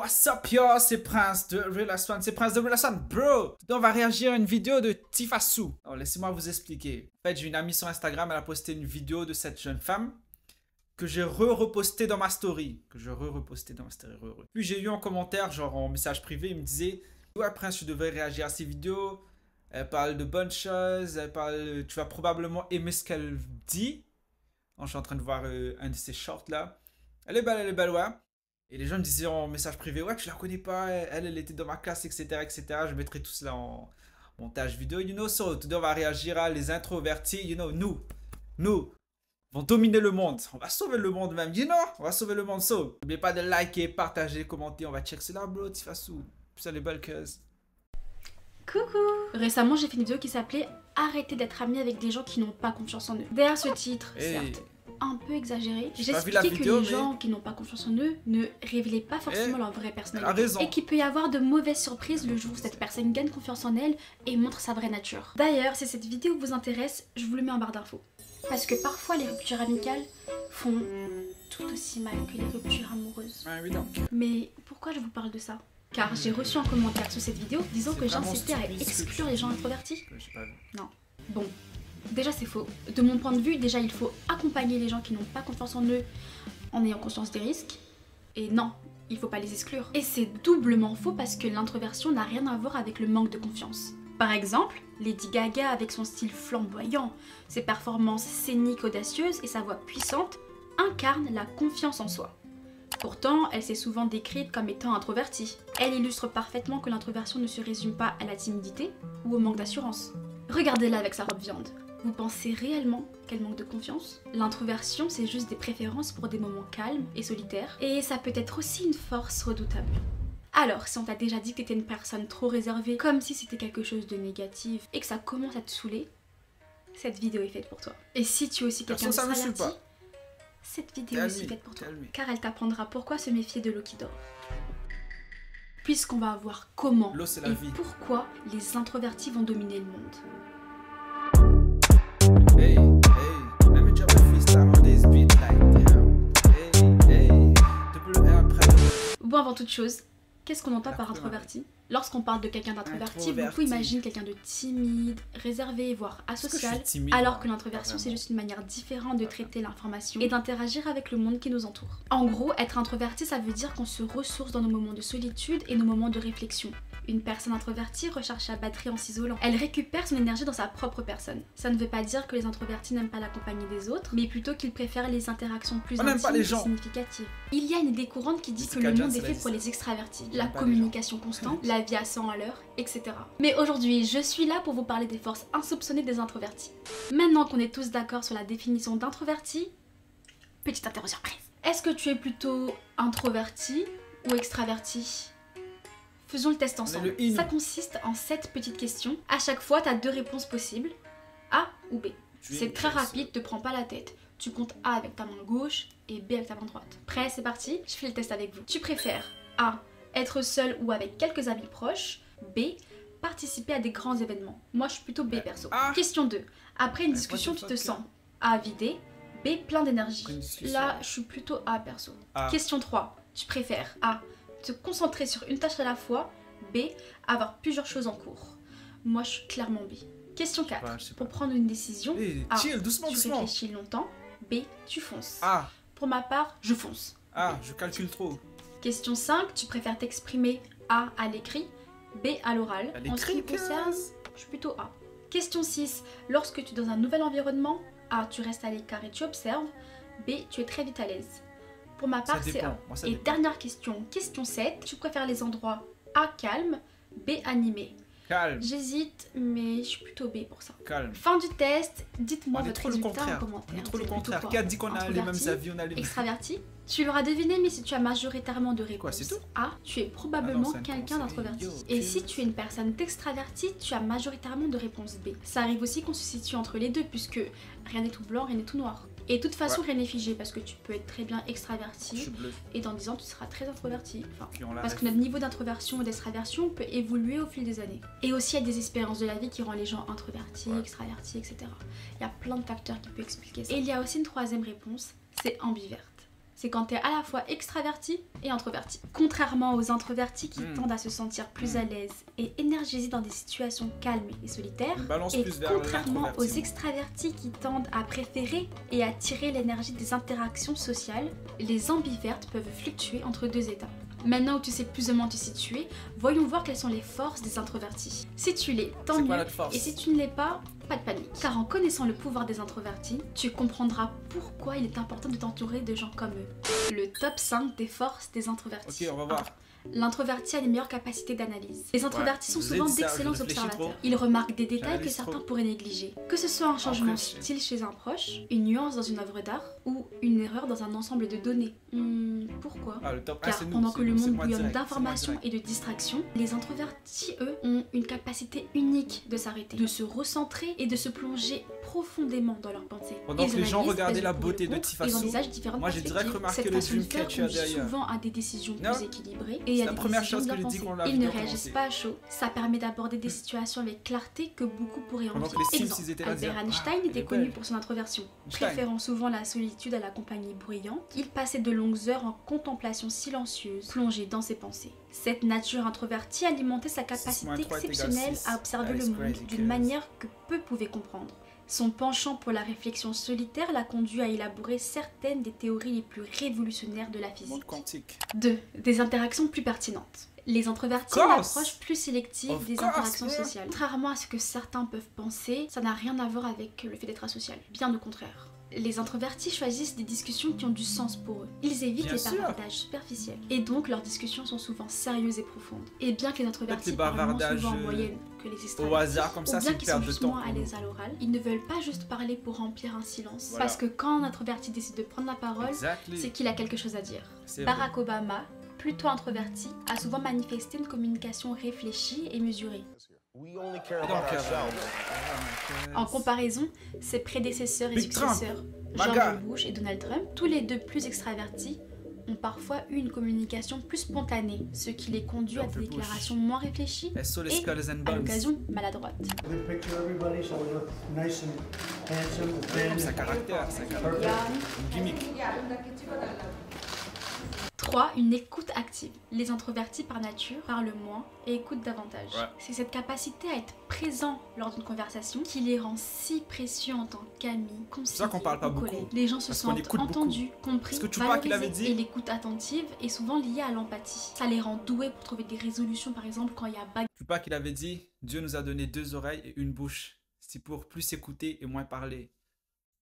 What's up yo, c'est Prince de Real c'est Prince de Real bro. Today on va réagir à une vidéo de Tifasu. Alors laissez-moi vous expliquer. En fait j'ai une amie sur Instagram, elle a posté une vidéo de cette jeune femme que j'ai reposté dans ma story. Puis j'ai eu en commentaire, genre en message privé, il me disait ouais Prince, tu devrais réagir à ces vidéos. Elle parle de bonnes choses, tu vas probablement aimer ce qu'elle dit. Alors, je suis en train de voir un de ses shorts là. Elle est belle, ouais. Et les gens me disaient en message privé, ouais, tu la connais pas, elle était dans ma classe, etc., etc. Je mettrai tout cela en montage vidéo, you know. So, today on va réagir à les introvertis, you know, nous vont dominer le monde. On va sauver le monde même, you know, on va sauver le monde. So, n'oubliez pas de liker, partager, commenter, on va check cela, bro, Tifasu. Puis ça, les belles cuzz. Coucou! Récemment, j'ai fait une vidéo qui s'appelait Arrêtez d'être ami avec des gens qui n'ont pas confiance en eux. Derrière ce titre, certes, un peu exagéré, j'expliquais que les gens qui n'ont pas confiance en eux ne révélaient pas forcément leur vraie personnalité. Et qu'il peut y avoir de mauvaises surprises le jour où cette personne gagne confiance en elle et montre sa vraie nature. D'ailleurs, si cette vidéo vous intéresse, je vous le mets en barre d'infos. Parce que parfois les ruptures amicales font tout aussi mal que les ruptures amoureuses. Mais pourquoi je vous parle de ça? Car j'ai reçu un commentaire sous cette vidéo disant que j'incitais à exclure les gens introvertis. Non. Bon. Déjà c'est faux. De mon point de vue, déjà il faut accompagner les gens qui n'ont pas confiance en eux en ayant conscience des risques. Et non, il faut pas les exclure. Et c'est doublement faux parce que l'introversion n'a rien à voir avec le manque de confiance. Par exemple, Lady Gaga avec son style flamboyant, ses performances scéniques audacieuses et sa voix puissante incarnent la confiance en soi. Pourtant, elle s'est souvent décrite comme étant introvertie. Elle illustre parfaitement que l'introversion ne se résume pas à la timidité ou au manque d'assurance. Regardez-la avec sa robe viande. Vous pensez réellement qu'elle manque de confiance? L'introversion, c'est juste des préférences pour des moments calmes et solitaires, et ça peut être aussi une force redoutable. Alors, si on t'a déjà dit que t'étais une personne trop réservée, comme si c'était quelque chose de négatif, et que ça commence à te saouler, cette vidéo est faite pour toi. Et si tu es aussi quelqu'un d'extraverti, cette vidéo est aussi faite pour toi, car elle t'apprendra pourquoi se méfier de l'eau qui dort. Puisqu'on va voir comment et pourquoi les introvertis vont dominer le monde. Bon, avant toute chose, qu'est-ce qu'on entend par introverti? Lorsqu'on parle de quelqu'un d'introverti, beaucoup imaginent quelqu'un de timide, réservé, voire asocial, alors que l'introversion c'est juste une manière différente de traiter l'information et d'interagir avec le monde qui nous entoure. En gros, être introverti ça veut dire qu'on se ressource dans nos moments de solitude et nos moments de réflexion. Une personne introvertie recharge sa batterie en s'isolant. Elle récupère son énergie dans sa propre personne. Ça ne veut pas dire que les introvertis n'aiment pas la compagnie des autres, mais plutôt qu'ils préfèrent les interactions plus intimes et significatives. Il y a une idée courante qui dit que le monde est fait pour les extravertis. La communication constante, la vie à 100 à l'heure, etc. Mais aujourd'hui, je suis là pour vous parler des forces insoupçonnées des introvertis. Maintenant qu'on est tous d'accord sur la définition d'introverti, petite interro surprise. Est-ce que tu es plutôt introverti ou extraverti? Faisons le test ensemble. Ça consiste en 7 petites questions. À chaque fois, tu as 2 réponses possibles. A ou B. C'est très rapide, te prends pas la tête. Tu comptes A avec ta main gauche et B avec ta main droite. Prêt, c'est parti? Je fais le test avec vous. Tu préfères A, être seul ou avec quelques amis proches. B, participer à des grands événements. Moi, je suis plutôt B perso. Question 2. Après une discussion, tu te sens A, vidé, B, plein d'énergie. Là, je suis plutôt A perso. Question 3. Tu préfères A, te concentrer sur une tâche à la fois, B, avoir plusieurs choses en cours. Moi, je suis clairement B. Question 4. Pour prendre une décision, A, tu réfléchis longtemps, B, tu fonces. Pour ma part, je fonce. Je calcule trop. Question 5. Tu préfères t'exprimer A, à l'écrit, B, à l'oral. En ce qui me concerne, je suis plutôt A. Question 6. Lorsque tu es dans un nouvel environnement, A, tu restes à l'écart et tu observes, B, tu es très vite à l'aise. Pour ma part, c'est A. Et dernière question, question 7. Tu préfères les endroits A, calme, B, animé. J'hésite, mais je suis plutôt B pour ça. Fin du test, dites-moi votre résultat en commentaire. Trop le contraire. Qui a dit qu'on a les mêmes avis, on a les mêmes. Extraverti? Tu l'auras deviné, mais si tu as majoritairement de réponses A, tu es probablement quelqu'un d'introverti. Et si tu es une personne extravertie, tu as majoritairement de réponses B. Ça arrive aussi qu'on se situe entre les deux, puisque rien n'est tout blanc, rien n'est tout noir. Et de toute façon, rien n'est figé parce que tu peux être très bien extraverti et dans 10 ans, tu seras très introverti. Enfin, parce que notre niveau d'introversion et d'extraversion peut évoluer au fil des années. Et aussi, il y a des expériences de la vie qui rendent les gens introvertis, extravertis, etc. Il y a plein de facteurs qui peuvent expliquer ça. Et il y a aussi une troisième réponse, c'est ambiverte. c'est quand tu es à la fois extraverti et introverti. Contrairement aux introvertis qui tendent à se sentir plus à l'aise et énergisés dans des situations calmes et solitaires, et contrairement aux extravertis qui tendent à préférer et à tirer l'énergie des interactions sociales, les ambivertes peuvent fluctuer entre deux états. Maintenant où tu sais plus ou moins te situer, voyons voir quelles sont les forces des introvertis. Si tu l'es, tant mieux, et si tu ne l'es pas de panique. Car en connaissant le pouvoir des introvertis, tu comprendras pourquoi il est important de t'entourer de gens comme eux. Le top 5 des forces des introvertis. Ok, on va voir. L'introverti a les meilleures capacités d'analyse. Les introvertis sont souvent d'excellents observateurs. Ils remarquent des détails que certains pourraient négliger. Que ce soit un changement subtil chez un proche, une nuance dans une œuvre d'art ou une erreur dans un ensemble de données. Pourquoi? Car pendant que le monde bouillonne d'informations et de distractions, les introvertis, eux, ont une capacité unique de s'arrêter, de se recentrer et de se plonger profondément dans leurs pensées. Pendant que les gens regardaient la beauté de Tifasso, moi j'ai direct remarqué le Dreamcatcher derrière. Souvent à des décisions plus équilibrées. Et la première chose que dit qu'on l'a vu. Ils ne réagissent pas à chaud. Ça permet d'aborder des situations avec clarté que beaucoup pourraient envier. Exemple, Albert Einstein était connu pour son introversion. Préférant souvent la solitude à la compagnie bruyante, il passait de longues heures en contemplation silencieuse, plongé dans ses pensées. Cette nature introvertie alimentait sa capacité exceptionnelle à observer le monde d'une manière que peu pouvaient comprendre. Son penchant pour la réflexion solitaire l'a conduit à élaborer certaines des théories les plus révolutionnaires de la physique. 2. Des interactions plus pertinentes. Les introvertis ont une approche plus sélective des interactions sociales. Contrairement à ce que certains peuvent penser, ça n'a rien à voir avec le fait d'être asocial. Bien au contraire. Les introvertis choisissent des discussions qui ont du sens pour eux. Ils évitent les bavardages superficiels. Et donc leurs discussions sont souvent sérieuses et profondes. Et bien que les introvertis parlent moins souvent en moyenne que les extravertis, au hasard comme ça, ou bien qu'ils sont juste moins à l'aise à l'oral, ils ne veulent pas juste parler pour remplir un silence. Voilà. Parce que quand un introverti décide de prendre la parole, c'est qu'il a quelque chose à dire. Barack Obama, plutôt introverti, a souvent manifesté une communication réfléchie et mesurée. En comparaison, ses prédécesseurs et successeurs, George Bush et Donald Trump, tous les deux plus extravertis, ont parfois eu une communication plus spontanée, ce qui les conduit à des déclarations moins réfléchies et, à l'occasion, maladroites. Ça caractère, une gimmick. 3. Une écoute active. Les introvertis par nature parlent moins et écoutent davantage. C'est cette capacité à être présent lors d'une conversation qui les rend si précieux en tant qu'amis, conseillers ou collègues. Les gens se sentent entendus, compris, valorisés et l'écoute attentive est souvent liée à l'empathie. Ça les rend doués pour trouver des résolutions, par exemple quand il y a bagarre. Tupac il avait dit « Dieu nous a donné 2 oreilles et une bouche. C'est pour plus écouter et moins parler. »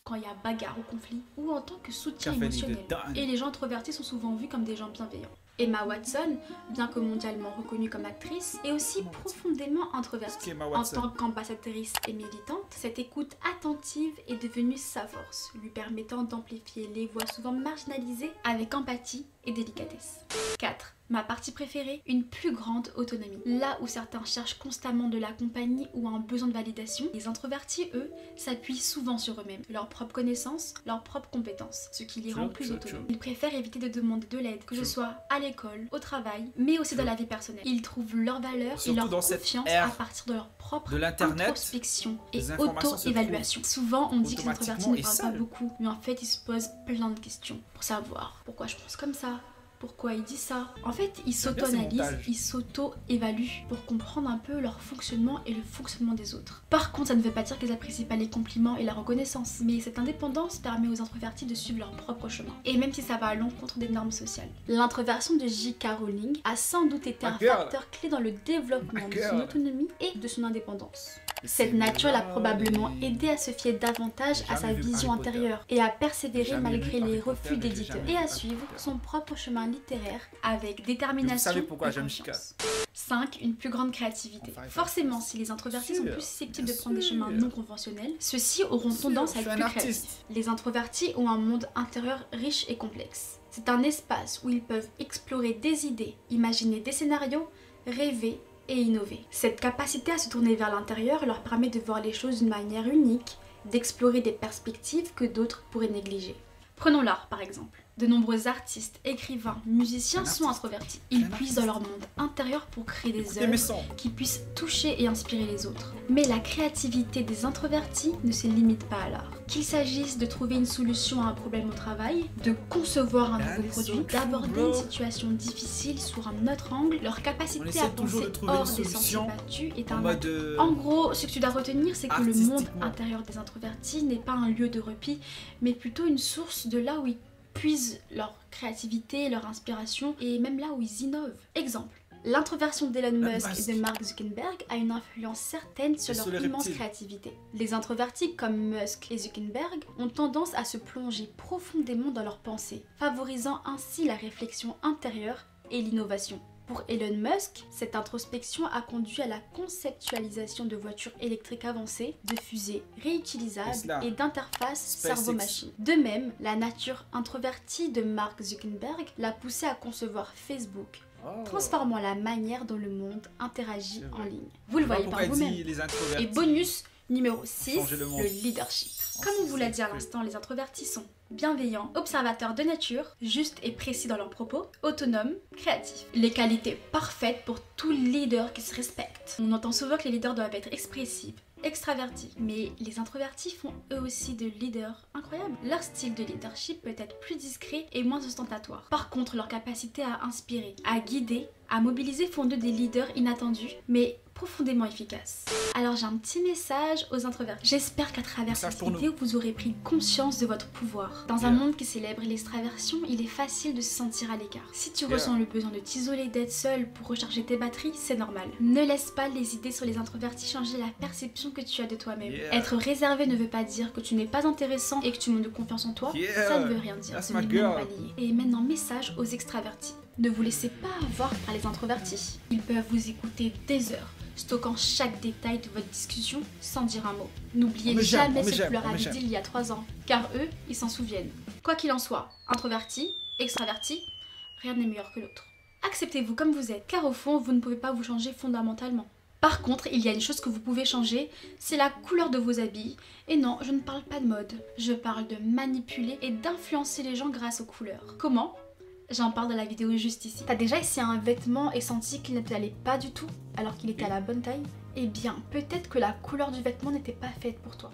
Quand il y a bagarre ou conflit, ou en tant que soutien émotionnel. Et les gens introvertis sont souvent vus comme des gens bienveillants. Emma Watson, bien que mondialement reconnue comme actrice, est aussi profondément introvertie. En tant qu'ambassadrice et militante, cette écoute attentive est devenue sa force, lui permettant d'amplifier les voix souvent marginalisées avec empathie et délicatesse. 4. Ma partie préférée, une plus grande autonomie. Là où certains cherchent constamment de la compagnie ou un besoin de validation, les introvertis, eux, s'appuient souvent sur eux-mêmes, leurs propres connaissances, leurs propres compétences, ce qui les rend plus autonomes. Ils préfèrent éviter de demander de l'aide, que ce soit à l'école, au travail, mais aussi dans la vie personnelle. Ils trouvent leur valeur et leur confiance à partir de leur propre introspection et auto-évaluation. Souvent, on dit que les introvertis ne parlent pas beaucoup, mais en fait, ils se posent plein de questions pour savoir pourquoi je pense comme ça. Pourquoi il dit ça? En fait, ils s'auto-analysent, ils s'auto-évaluent pour comprendre un peu leur fonctionnement et le fonctionnement des autres. Par contre, ça ne veut pas dire qu'ils apprécient pas les compliments et la reconnaissance, mais cette indépendance permet aux introvertis de suivre leur propre chemin. Et même si ça va à l'encontre des normes sociales. L'introversion de J.K. Rowling a sans doute été un facteur clé dans le développement de son autonomie et de son indépendance. Cette nature l'a probablement aidé à se fier davantage à sa vision intérieure et à persévérer malgré les refus d'éditeurs et à suivre son propre chemin littéraire avec détermination et confiance. 5. Une plus grande créativité. Forcément, si les introvertis sont plus susceptibles de prendre des chemins non conventionnels, ceux-ci auront tendance à être plus créatifs. Les introvertis ont un monde intérieur riche et complexe. C'est un espace où ils peuvent explorer des idées, imaginer des scénarios, rêver et innover. Cette capacité à se tourner vers l'intérieur leur permet de voir les choses d'une manière unique, d'explorer des perspectives que d'autres pourraient négliger. Prenons l'art par exemple. De nombreux artistes, écrivains, musiciens sont introvertis. Ils puissent dans leur monde intérieur pour créer des œuvres qui puissent toucher et inspirer les autres. Mais la créativité des introvertis ne se limite pas à l'art. Qu'il s'agisse de trouver une solution à un problème au travail, de concevoir un nouveau produit, d'aborder une situation difficile sous un autre angle, leur capacité à penser hors des sentiers battus est un atout. En gros, ce que tu dois retenir, c'est que le monde intérieur des introvertis n'est pas un lieu de repli, mais plutôt une source de là où ils puisent leur créativité, leur inspiration et même là où ils innovent. Exemple, l'introversion d'Elon Musk et de Mark Zuckerberg a une influence certaine sur leur immense créativité. Les introvertis comme Musk et Zuckerberg ont tendance à se plonger profondément dans leurs pensées, favorisant ainsi la réflexion intérieure et l'innovation. Pour Elon Musk, cette introspection a conduit à la conceptualisation de voitures électriques avancées, de fusées réutilisables et d'interfaces cerveau-machine. De même, la nature introvertie de Mark Zuckerberg l'a poussé à concevoir Facebook, transformant la manière dont le monde interagit en ligne. Vous le voyez par vous-même. Et bonus numéro 6, le leadership. Comme on vous l'a dit à l'instant, les introvertis sont bienveillants, observateurs de nature, justes et précis dans leurs propos, autonomes, créatifs. Les qualités parfaites pour tout leader qui se respecte. On entend souvent que les leaders doivent être expressifs, extravertis, mais les introvertis font eux aussi de leaders incroyables. Leur style de leadership peut être plus discret et moins ostentatoire. Par contre, leur capacité à inspirer, à guider, à mobiliser font d'eux des leaders inattendus, mais profondément efficaces. Alors j'ai un petit message aux introvertis. J'espère qu'à travers cette vidéo, vous aurez pris conscience de votre pouvoir. Dans un monde qui célèbre l'extraversion, il est facile de se sentir à l'écart. Si tu ressens le besoin de t'isoler, d'être seul pour recharger tes batteries, c'est normal. Ne laisse pas les idées sur les introvertis changer la perception que tu as de toi-même. Être réservé ne veut pas dire que tu n'es pas intéressant et que tu manques de confiance en toi. Ça ne veut rien dire, ce n'est même pas lié. Et maintenant, message aux extravertis. Ne vous laissez pas avoir par les introvertis. Ils peuvent vous écouter des heures, stockant chaque détail de votre discussion sans dire un mot. N'oubliez jamais ce que tu leur as dit il y a 3 ans, car eux, ils s'en souviennent. Quoi qu'il en soit, introverti, extraverti, rien n'est meilleur que l'autre. Acceptez-vous comme vous êtes, car au fond, vous ne pouvez pas vous changer fondamentalement. Par contre, il y a une chose que vous pouvez changer, c'est la couleur de vos habits. Et non, je ne parle pas de mode, je parle de manipuler et d'influencer les gens grâce aux couleurs. Comment ? J'en parle dans la vidéo juste ici. T'as déjà essayé un vêtement et senti qu'il ne t'allait pas du tout alors qu'il était à la bonne taille? Eh bien, peut-être que la couleur du vêtement n'était pas faite pour toi.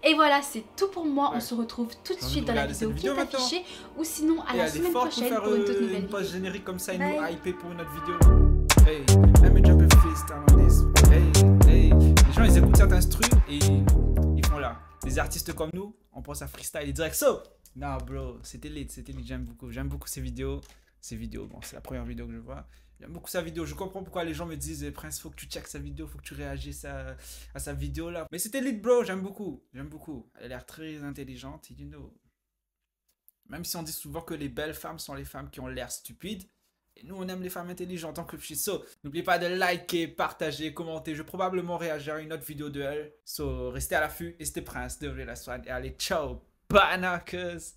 Et voilà, c'est tout pour moi. On se retrouve tout de suite dans la vidéo qui est affichée ou sinon à la semaine prochaine pour une toute nouvelle vidéo. Pause générique comme ça et nous hyper pour une autre vidéo. Hey, let me drop a freestyle on this. Hey, les gens ils écoutent certains instrus et ils font là. Des artistes comme nous, on pense à freestyle et direct so. Non bro, c'était lit, j'aime beaucoup ces vidéos, bon c'est la première vidéo que je vois, j'aime beaucoup sa vidéo, je comprends pourquoi les gens me disent Prince faut que tu checkes sa vidéo, faut que tu réagisses à sa vidéo là, mais c'était lit bro, j'aime beaucoup, elle a l'air très intelligente, you know, même si on dit souvent que les belles femmes sont les femmes qui ont l'air stupides, et nous on aime les femmes intelligentes en tant que je suis so, n'oubliez pas de liker, partager, commenter, je vais probablement réagir à une autre vidéo de elle, so restez à l'affût, et c'était Prince de Real Swan, et allez ciao! Bye, knockers.